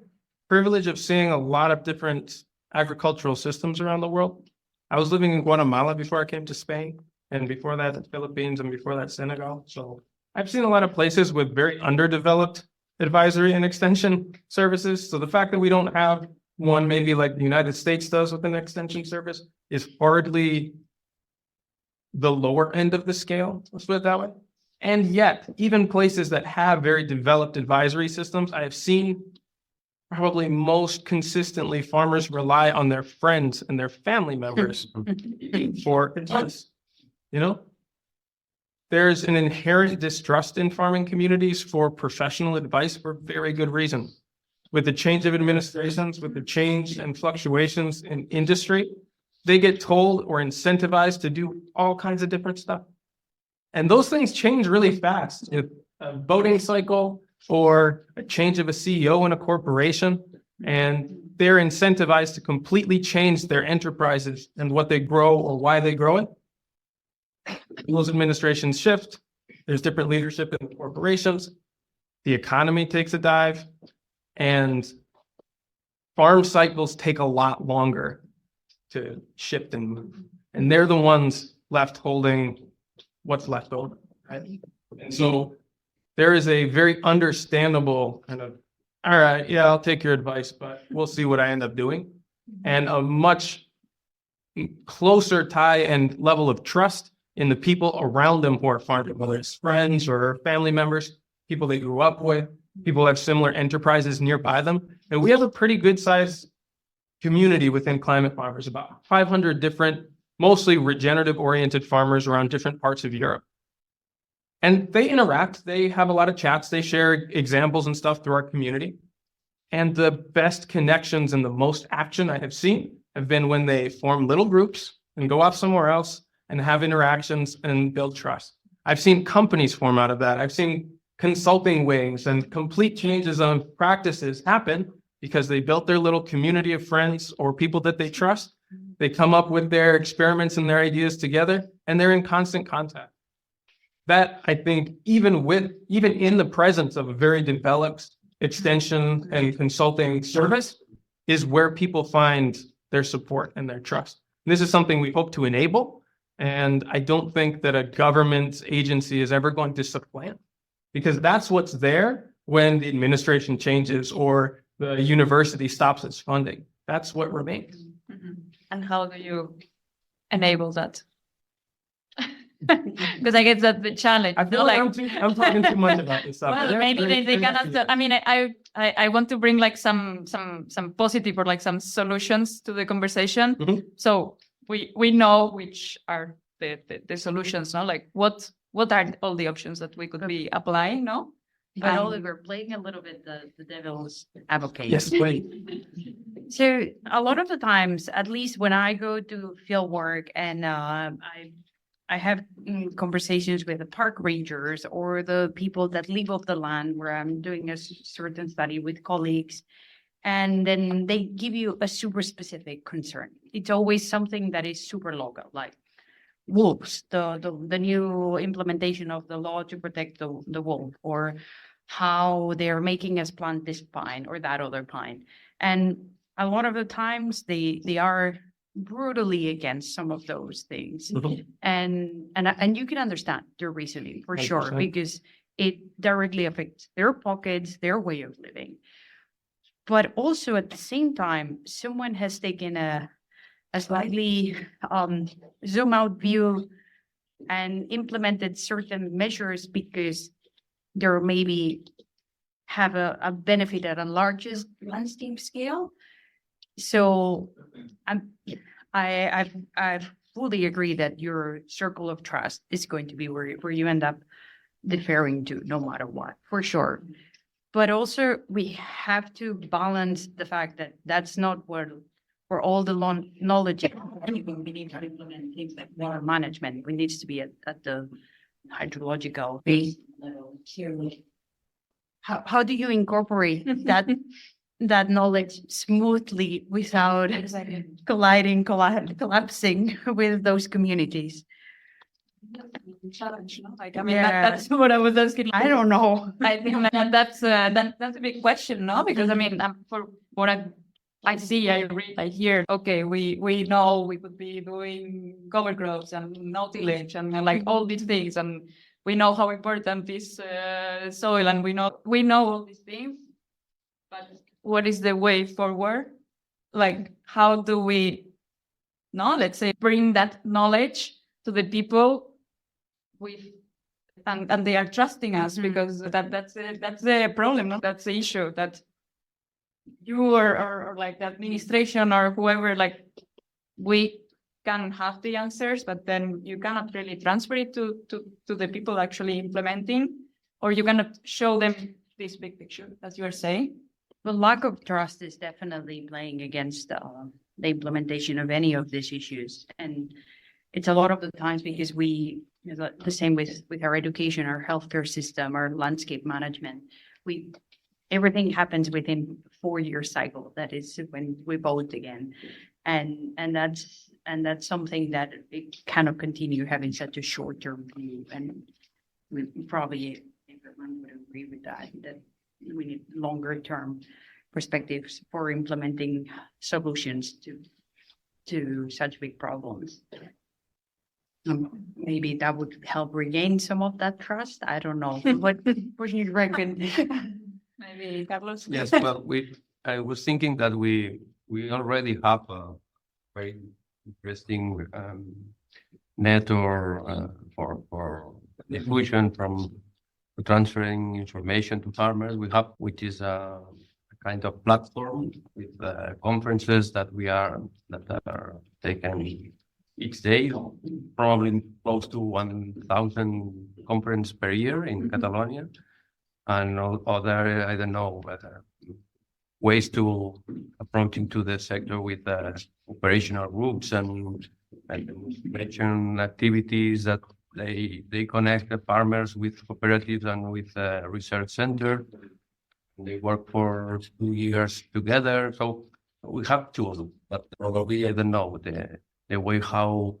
privilege of seeing a lot of different agricultural systems around the world. I was living in Guatemala before I came to Spain, and before that the Philippines, and before that Senegal. So I've seen a lot of places with very underdeveloped advisory and extension services. So the fact that we don't have one, maybe like the United States does with an extension service, is hardly the lower end of the scale, let's put it that way. And yet, even places that have very developed advisory systems, I have seen probably most consistently farmers rely on their friends and their family members for advice. There's an inherent distrust in farming communities for professional advice for very good reason. With the change of administrations, with the change and fluctuations in industry, they get told or incentivized to do all kinds of different stuff. And those things change really fast. If a voting cycle or a change of a CEO in a corporation, and they're incentivized to completely change their enterprises and what they grow or why they grow it. Those administrations shift. There's different leadership in the corporations. The economy takes a dive, and farm cycles take a lot longer to shift and move. And they're the ones left holding what's left over, right? And so there is a very understandable kind of, all right, yeah, I'll take your advice, but we'll see what I end up doing. And a much closer tie and level of trust in the people around them who are farming, whether it's friends or family members, people they grew up with, people have similar enterprises nearby them. And we have a pretty good sized community within Climate Farmers, about 500 different, mostly regenerative oriented farmers around different parts of Europe. And they interact, they have a lot of chats, they share examples and stuff through our community. And the best connections and the most action I have seen have been when they form little groups and go off somewhere else and have interactions and build trust. I've seen companies form out of that. I've seen consulting wings and complete changes of practices happen because they built their little community of friends or people that they trust. They come up with their experiments and their ideas together, and they're in constant contact. That, I think, even in the presence of a very developed extension and consulting service, is where people find their support and their trust. And this is something we hope to enable. And I don't think that a government agency is ever going to supplant, because that's what's there when the administration changes or the university stops its funding. That's what remains. And how do you enable that? Because I guess that's the challenge. I feel like I'm talking too much about this stuff. Well, maybe they cannot. I mean, I want to bring like some positive or like some solutions to the conversation. Mhm. So we know which are the solutions, no? Like what are all the options that we could be applying, no? But Oliver, playing a little bit the devil's advocate. Yes, please. So a lot of the times, at least when I go to field work and I have conversations with the park rangers or the people that live off the land where I'm doing a certain study with colleagues, and then they give you a super specific concern. It's always something that is super local, like wolves, the new implementation of the law to protect the wolf, or how they're making us plant this pine or that other pine. And a lot of the times they are brutally against some of those things. Mhm. And you can understand their reasoning for sure, 100%. because it directly affects their pockets, their way of living. But also at the same time, someone has taken a slightly zoom out view and implemented certain measures because there maybe have a benefit at a larger landscape scale. So I fully agree that your circle of trust is going to be where you end up deferring to no matter what, for sure. But also we have to balance the fact that that's not where all the knowledge we need to implement things like water management. We need to be at the hydrological base level. How do you incorporate that knowledge smoothly without collapsing with those communities? Challenge, no? Like, I mean, Yeah. that's what I was asking. I don't know. I think that's a big question, no? Because I mean, for what I see, I read, I hear, okay, we know we could be doing cover crops and no tillage and like all these things, and we know how important is soil, and we know all these things, but what is the way forward? Like, how do we, let's say, bring that knowledge to the people and they are trusting us, because that's the problem, no? That's the issue, that you or like the administration or whoever, like, we can have the answers, but then you cannot really transfer it to the people actually implementing, or you cannot show them this big picture, as you are saying. The lack of trust is definitely playing against the implementation of any of these issues. And it's a lot of the times because the same with our education, our healthcare system, our landscape management, everything happens within 4-year cycle. That is when we vote again. And that's something that it cannot continue having such a short-term view. And we probably, everyone would agree with that we need longer-term perspectives for implementing solutions to such big problems. Maybe that would help regain some of that trust. I don't know. What do you reckon? Maybe Carlos? Yes, well, I was thinking that we already have a very interesting net for diffusion from transferring information to farmers. We have, which is a kind of platform with conferences that are taken each day, probably close to 1,000 conferences per year in Catalonia, and other, I don't know, ways to approaching to the sector with operational groups and mention activities that they connect the farmers with cooperatives and with the research center. They work for 2 years together. So we have tools, but probably I don't know the way how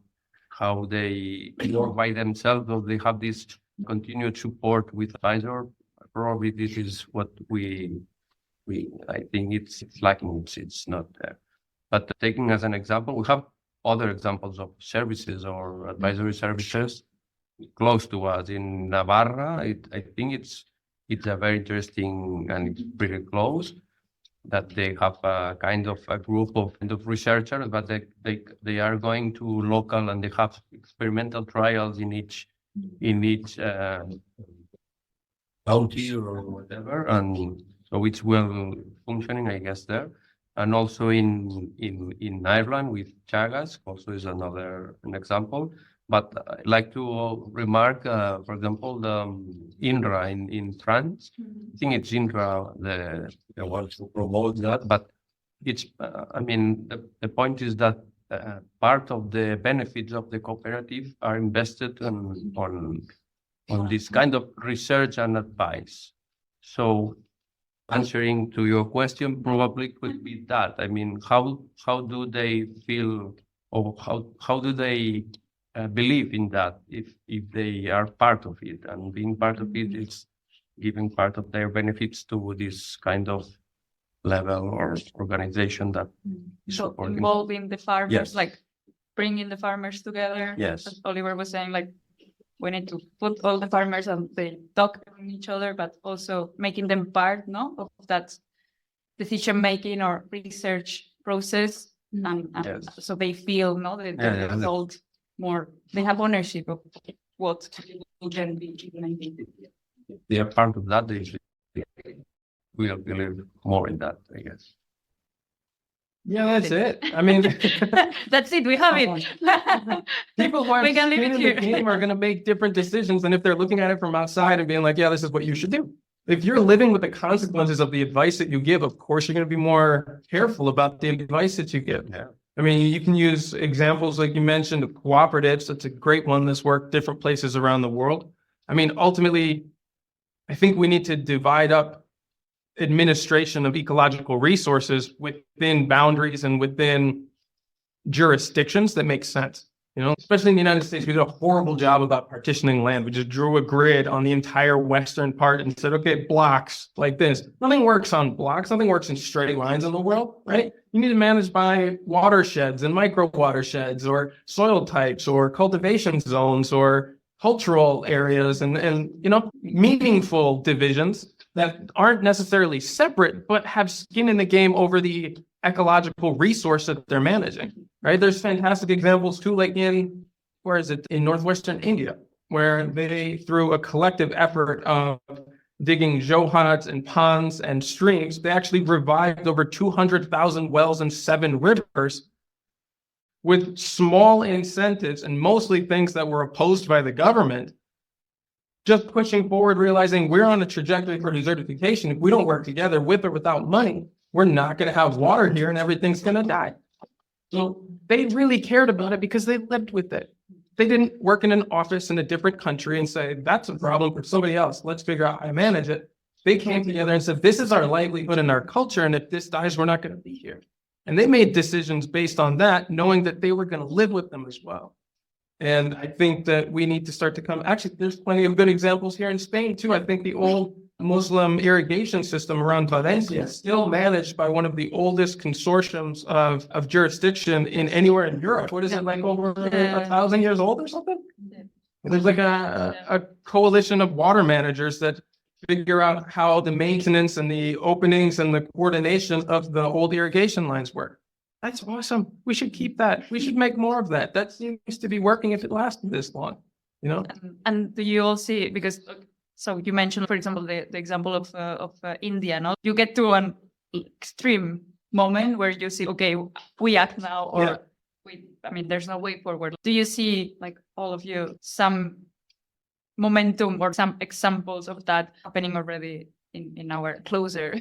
they work by themselves, or they have this continued support with advisor. Probably this is what I think it's lacking. It's not there. But taking as an example, we have other examples of services or advisory services close to us in Navarra. I think it's a very interesting and it's pretty close that they have a kind of a group of researchers, but they are going to local and they have experimental trials in each county or whatever, and so it's well functioning, I guess, there. And also in Ireland with Chagas, also is an example. But I'd like to remark, for example, the INRA in France. I think it's INRA the ones who promote that. But it's, I mean, the point is that part of the benefits of the cooperative are invested on this kind of research and advice. So answering to your question probably could be that. I mean, how do they feel, or how do they believe in that if they are part of it, and being part of it is giving part of their benefits to this kind of level or organization that is So supporting. involving the farmers, Yes. like bringing the farmers together. Yes. As Oliver was saying, like we need to put all the farmers and they talk with each other, but also making them part, of that decision-making or research process. And Yes. so they feel, the Yeah, result more, they have ownership of what can be implemented. They are part of that. They will believe more in that, I guess. Yeah, that's it. I mean, That's it, we have it. people who are We can leave skin it in here. the game are going to make different decisions than if they're looking at it from outside and being like, yeah, this is what you should do. If you're living with the consequences of the advice that you give, of course, you're going to be more careful about the advice that you give. Yeah. I mean, you can use examples like you mentioned of cooperatives. That's a great one that's worked different places around the world. I mean, ultimately, I think we need to divide up administration of ecological resources within boundaries and within jurisdictions that make sense. Especially in the United States, we did a horrible job about partitioning land. We just drew a grid on the entire western part and said, okay, blocks like this. Nothing works on blocks. Nothing works in straight lines in the world, right? You need to manage by watersheds and micro watersheds, or soil types, or cultivation zones, or cultural areas, and meaningful divisions that aren't necessarily separate, but have skin in the game over the ecological resource that they're managing, right? There's fantastic examples too, like in northwestern India, where they, through a collective effort of digging johats and ponds and streams, they actually revived over 200,000 wells and 7 rivers with small incentives and mostly things that were opposed by the government, just pushing forward, realizing we're on a trajectory for desertification. If we don't work together with or without money, we're not going to have water here and everything's going to die. So they really cared about it because they lived with it. They didn't work in an office in a different country and say, that's a problem for somebody else. Let's figure out how to manage it. They came together and said, this is our livelihood and our culture. And if this dies, we're not going to be here. And they made decisions based on that, knowing that they were going to live with them as well. And I think that we need to start to come, actually, there's plenty of good examples here in Spain too. I think the old Muslim irrigation system around Valencia is still managed by one of the oldest consortiums of jurisdiction in anywhere in Europe. What is it, like over 1,000 years old or something? There's like a coalition of water managers that figure out how the maintenance and the openings and the coordination of the old irrigation lines work. That's awesome. We should keep that. We should make more of that. That seems to be working if it lasted this long, And do you all see, because so you mentioned, for example, the example of India, no? You get to an extreme moment where you see, okay, we act now, or there's no way forward. Do you see, like all of you, some momentum or some examples of that happening already in our closer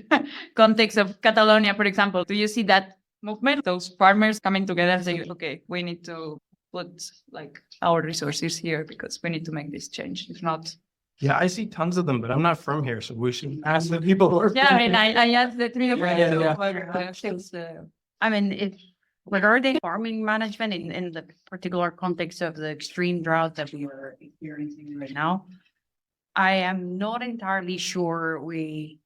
context of Catalonia, for example? Do you see that movement, those farmers coming together and saying, okay, we need to put like our resources here because we need to make this change? If not, Yeah, I see tons of them, but I'm not from here, so we should ask the people who are. yeah, from I mean, here. I asked the three of Yeah, you. yeah. I mean, if regarding farming management in the particular context of the extreme drought that we are experiencing right now, I am not entirely sure we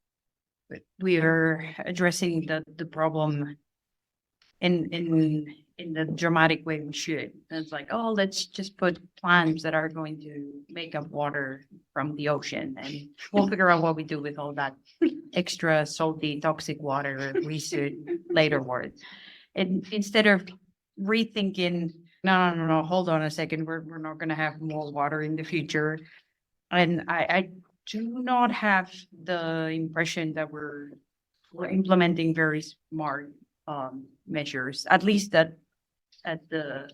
are addressing the problem in the dramatic way we should. It's like, oh, let's just put plants that are going to make up water from the ocean, and we'll figure out what we do with all that extra salty, toxic water we should later work. And instead of rethinking, no, hold on a second, we're not going to have more water in the future. And I do not have the impression that we're implementing very smart measures, at least at the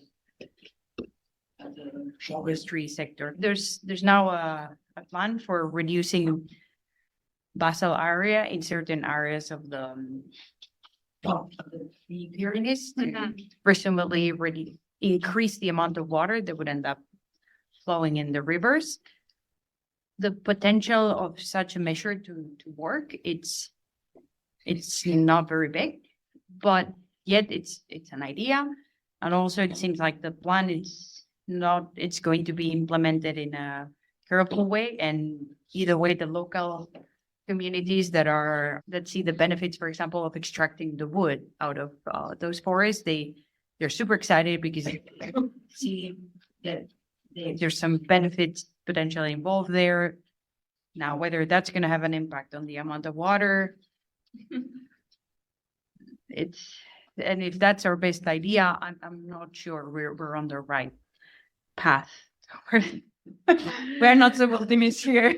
forestry sector. There's now a plan for reducing basal area in certain areas of the Pyrenees to presumably increase the amount of water that would end up flowing in the rivers. The potential of such a measure to work, it's not very big, but yet it's an idea. And also it seems like the plan is not, it's going to be implemented in a careful way. And either way, the local communities that see the benefits, for example, of extracting the wood out of those forests, they're super excited because they see that there's some benefits potentially involved there. Now, whether that's going to have an impact on the amount of water, and if that's our best idea, I'm not sure we're on the right path. we're not so optimistic here.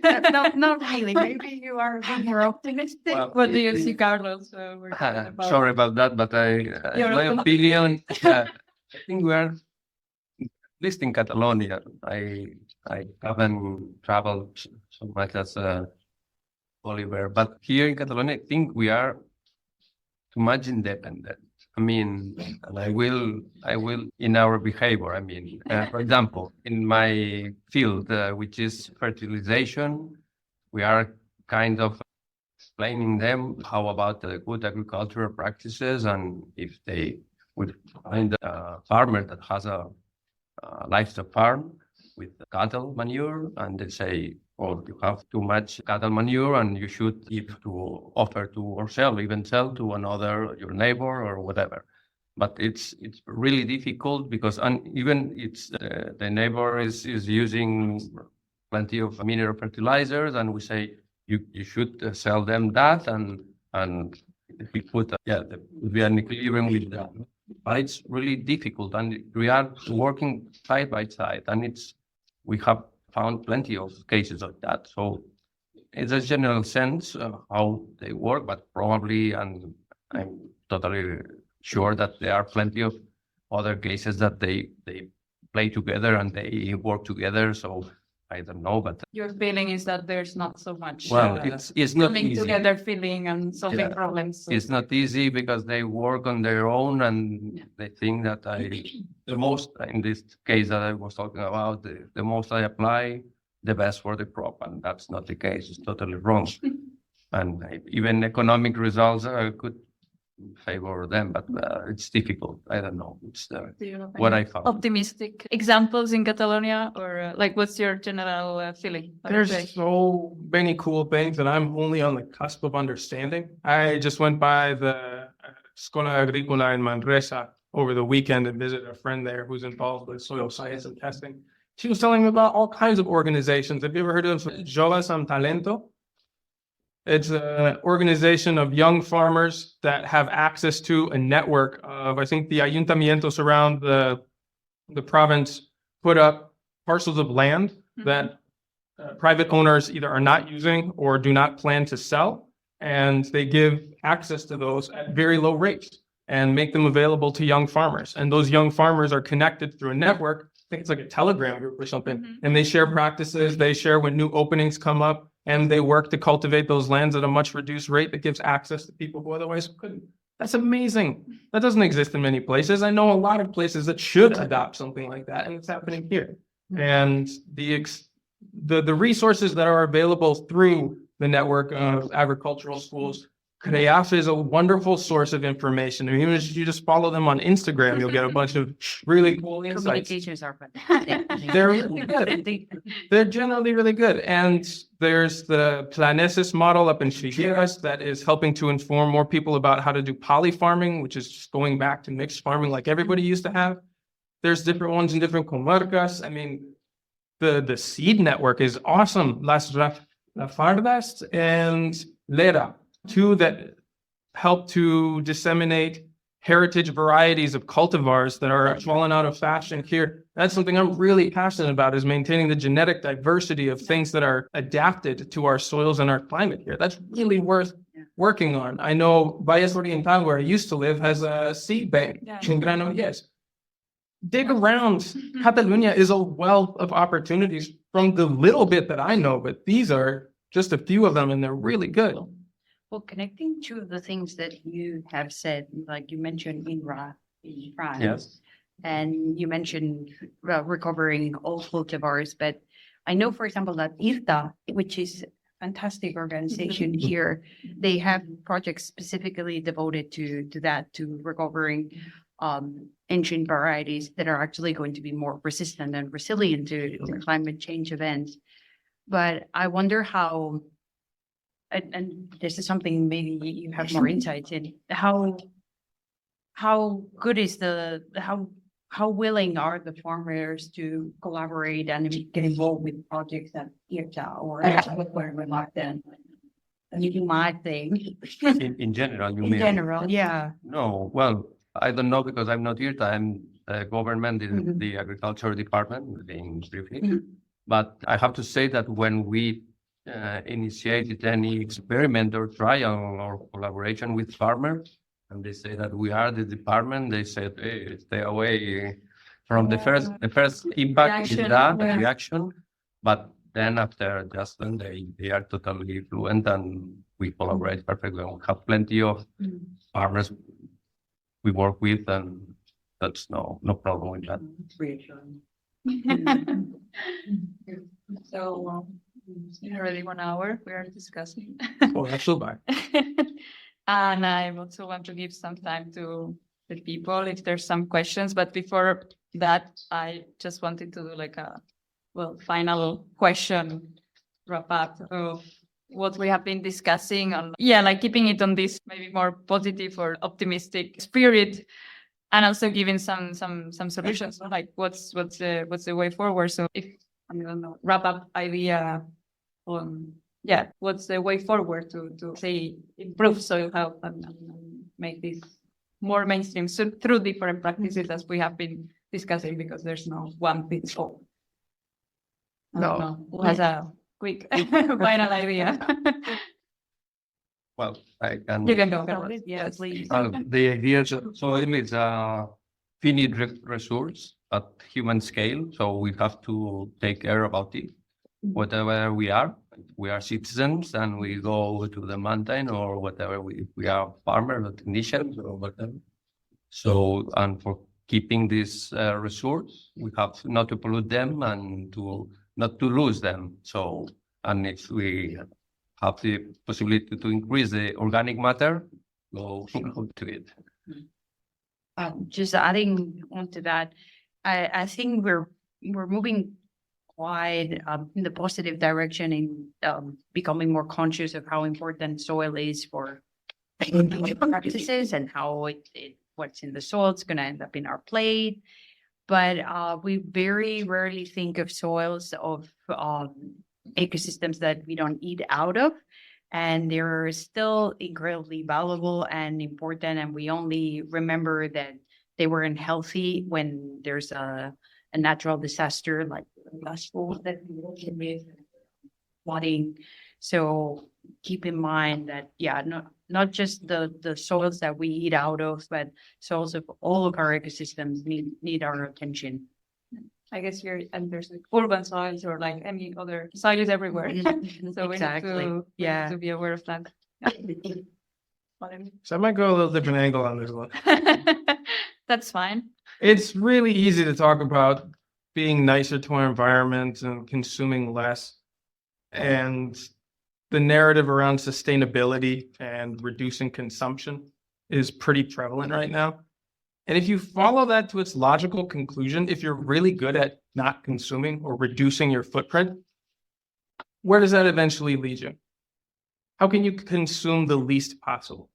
Not really. Maybe you are more optimistic. Well, What do you see, Carlos? Sorry about that, but You're my welcome. opinion, I think we are, at least in Catalonia, I haven't traveled so much as Oliver, but here in Catalonia, I think we are too much independent. I mean, and I will in our behavior. I mean, for example, in my field, which is fertilization, we are kind of explaining them how about the good agricultural practices, and if they would find a farmer that has a livestock farm with cattle manure, and they say, "Oh, you have too much cattle manure, and you should give to offer to or sell, even sell to another, your neighbor or whatever." But it's really difficult because even it's the neighbor is using plenty of mineral fertilizers, and we say you should sell them that, and we put we are in equilibrium with that. But it's really difficult, and we are working side by side, and we have found plenty of cases of that. So it's a general sense of how they work, but probably, and I'm totally sure that there are plenty of other cases that they play together and they work together. So I don't know, but Your feeling is that there's not so much it's not coming easy. together, feeling and solving problems. It's not easy because they work on their own, and they think that the most, in this case that I was talking about, the most I apply, the best for the crop, and that's not the case. It's totally wrong. And even economic results could favor them, but it's difficult. I don't know. It's Do you have what any I found. optimistic examples in Catalonia, or like what's your general feeling? There's so many cool things that I'm only on the cusp of understanding. I just went by the Escola Agrícola in Manresa over the weekend and visited a friend there who's involved with soil science and testing. She was telling me about all kinds of organizations. Have you ever heard of Joves amb Talento? It's an organization of young farmers that have access to a network of, I think the ayuntamientos around the province put up parcels of land that private owners either are not using or do not plan to sell. And they give access to those at very low rates. and make them available to young farmers. And those young farmers are connected through a network. I think it's like a Telegram group or something. And they share practices, they share when new openings come up, and they work to cultivate those lands at a much reduced rate that gives access to people who otherwise couldn't. That's amazing. That doesn't exist in many places. I know a lot of places that should adopt something like that, and it's happening here. And the resources that are available through the network of agricultural schools, CREAF is a wonderful source of information. I mean, even if you just follow them on Instagram, you'll get a bunch of really cool insights. Communications are fantastic. They're really good. They're generally really good. And there's the Planesis model up in Figueras that is helping to inform more people about how to do poly farming, which is just going back to mixed farming like everybody used to have. There's different ones in different comarcas. I mean, the seed network is awesome. Las Fardas and Lera, two that help to disseminate heritage varieties of cultivars that are falling out of fashion here. That's something I'm really passionate about, is maintaining the genetic diversity of things that are adapted to our soils and our climate here. That's really worth working on. I know Valles Oriental, where I used to live, has a seed bank in Granollers. Dig around. Catalunya is a wealth of opportunities from the little bit that I know, but these are just a few of them, and they're really good. Well, connecting to the things that you have said, like you mentioned in France. Yes. And you mentioned recovering old cultivars, but I know, for example, that IRTA, which is a fantastic organization here, they have projects specifically devoted to that, to recovering ancient varieties that are actually going to be more resistant and resilient to climate change events. But I wonder how, and this is something maybe you have more insights in, how good is how willing are the farmers to collaborate and get involved with projects at IRTA or where we like them? You might think. In general, you mean? In general, yeah. No, well, I don't know, because I'm not IRTA. I'm government in the agriculture department, being briefly. But I have to say that when we initiated any experiment or trial or collaboration with farmers, and they say that we are the department, they said, hey, stay away from the first impact is that reaction. But then after just then they are totally fluent, and we collaborate perfectly. We have plenty of farmers we work with, and that's no problem with that. Reassuring. So already 1 hour we are discussing. Oh, that's so bad. And I also want to give some time to the people if there's some questions. But before that, I just wanted to do like a final question wrap up of what we have been discussing on, like keeping it on this maybe more positive or optimistic spirit, and also giving some solutions, like what's the way forward. So if I don't know, wrap up idea on what's the way forward to say improve soil health and make this more mainstream, so through different practices as we have been discussing, because there's no one fits all. Who has a quick final idea? Well, I can. You can go. Carlos. Yes, please. The idea is soil is a finite resource at human scale, so we have to take care about it. Whatever we are citizens, and we go to the mountain or whatever, we are farmers or technicians or whatever. So, and for keeping this resource, we have not to pollute them and not to lose them. So, and if we have the possibility to increase the organic matter, go to it. Just adding on to that, I think we're moving quite in the positive direction in becoming more conscious of how important soil is for practices and how what's in the soil is going to end up in our plate. But we very rarely think of soils of ecosystems that we don't eat out of, and they're still incredibly valuable and important, and we only remember that they weren't healthy when there's a natural disaster like last fall that we were with flooding. So keep in mind that not just the soils that we eat out of, but soils of all of our ecosystems need our attention. I guess there's like urban soils or like any other soils everywhere. So Exactly. we Yeah. need to be aware of that. So I might go a little different angle on this one. That's fine. It's really easy to talk about being nicer to our environment and consuming less. And the narrative around sustainability and reducing consumption is pretty prevalent right now. And if you follow that to its logical conclusion, if you're really good at not consuming or reducing your footprint, where does that eventually lead you? How can you consume the least possible?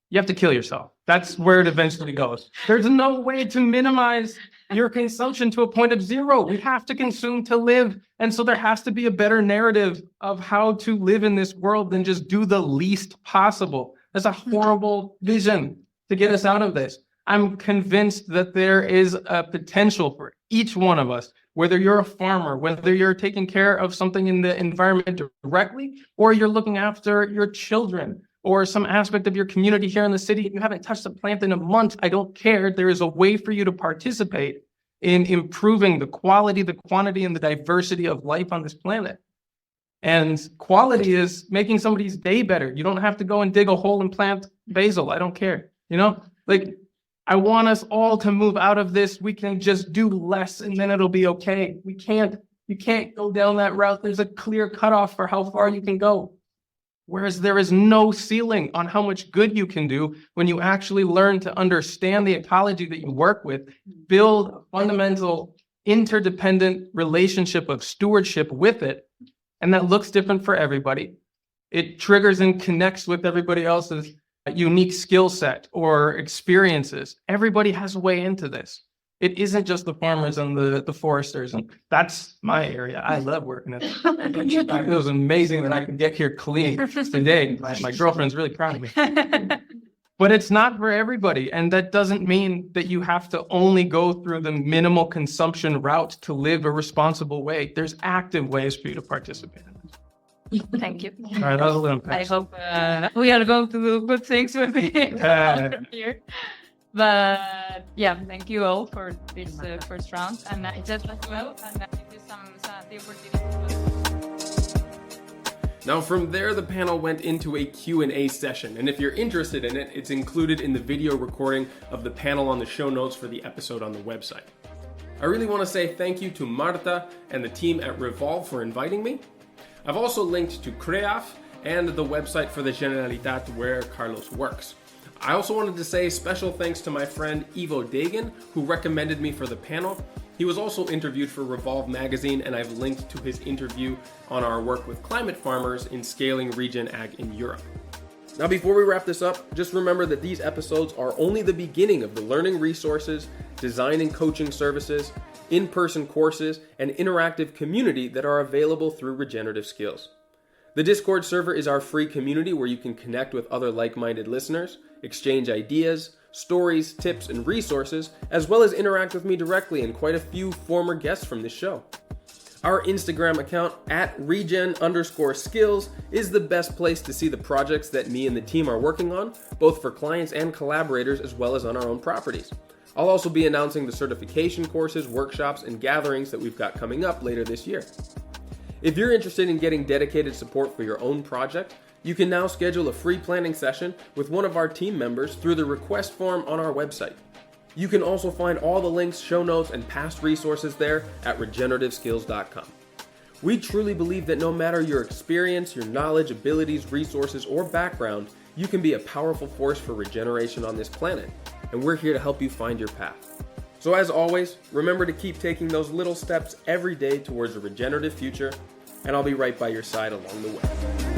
You have to kill yourself. That's where it eventually goes. There's no way to minimize your consumption to a point of zero. We have to consume to live. And so there has to be a better narrative of how to live in this world than just do the least possible. That's a horrible vision to get us out of this. I'm convinced that there is a potential for each one of us, whether you're a farmer, whether you're taking care of something in the environment directly, or you're looking after your children, or some aspect of your community here in the city. You haven't touched a plant in a month. I don't care. There is a way for you to participate in improving the quality, the quantity, and the diversity of life on this planet. And quality is making somebody's day better. You don't have to go and dig a hole and plant basil. I don't care. Like, I want us all to move out of this. We can just do less and then it'll be okay. You can't go down that route. There's a clear cutoff for how far you can go. Whereas there is no ceiling on how much good you can do when you actually learn to understand the ecology that you work with, build a fundamental interdependent relationship of stewardship with it. And that looks different for everybody. It triggers and connects with everybody else's unique skill set or experiences. Everybody has a way into this. It isn't just the farmers and the foresters. And that's my area. I love working at it. It was amazing that I could get here clean today. My girlfriend's really proud of me. But it's not for everybody. And that doesn't mean that you have to only go through the minimal consumption route to live a responsible way. There's active ways for you to participate in it. Thank you. All right, that was a little I hope we are going to do good things with me here. But yeah, thank you all for this first round. And I just let you out and give you the opportunity. Now from there, the panel went into a Q&A session. And if you're interested in it, it's included in the video recording of the panel on the show notes for the episode on the website. I really want to say thank you to Marta and the team at REVOLVE for inviting me. I've also linked to CREAF and the website for the Generalitat where Carlos works. I also wanted to say special thanks to my friend Ivo Dagan, who recommended me for the panel. He was also interviewed for Revolve magazine, and I've linked to his interview on our work with climate farmers in scaling regen ag in Europe. Now, before we wrap this up, just remember that these episodes are only the beginning of the learning resources, design and coaching services, in-person courses, and interactive community that are available through Regenerative Skills. The Discord server is our free community where you can connect with other like-minded listeners, exchange ideas, stories, tips, and resources, as well as interact with me directly and quite a few former guests from this show. Our Instagram account @regen_skills is the best place to see the projects that me and the team are working on, both for clients and collaborators, as well as on our own properties. I'll also be announcing the certification courses, workshops, and gatherings that we've got coming up later this year. If you're interested in getting dedicated support for your own project, you can now schedule a free planning session with one of our team members through the request form on our website. You can also find all the links, show notes, and past resources there at regenerativeskills.com. We truly believe that no matter your experience, your knowledge, abilities, resources, or background, you can be a powerful force for regeneration on this planet, and we're here to help you find your path. So as always, remember to keep taking those little steps every day towards a regenerative future, and I'll be right by your side along the way.